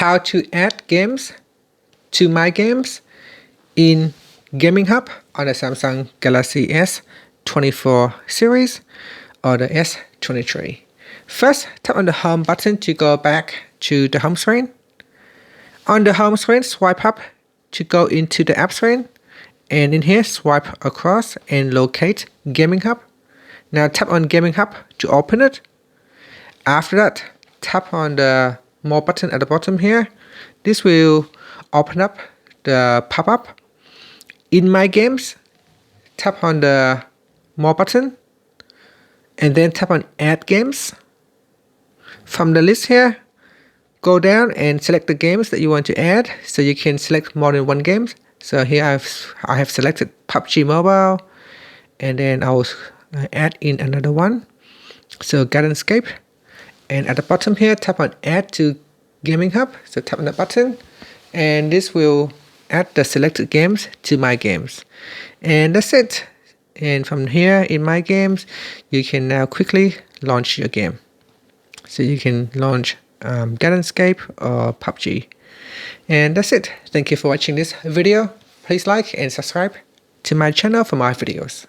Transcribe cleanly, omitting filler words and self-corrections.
how to add games to my games in Gaming Hub on the Samsung Galaxy S24 series or the S23. First, tap on the home button to go back to the home screen. On the home screen, swipe up to go into the app screen, and in here swipe across and locate Gaming Hub. Now tap on Gaming Hub to open it. After that, tap on the More button at the bottom here. This will open up the pop-up. In My Games, tap on the More button and then tap on Add Games. From the list here, go down and select the games that you want to add, so you can select more than one game. So here I have selected PUBG Mobile, and then I will add in another one, so Gardenscape. And at the bottom here, tap on Add to Gaming Hub. So tap on the button, and this will add the selected games to My Games. And that's it. And from here in My Games, you can now quickly launch your game. So you can launch Gardenscape or PUBG. And that's it. Thank you for watching this video. Please like and subscribe to my channel for more videos.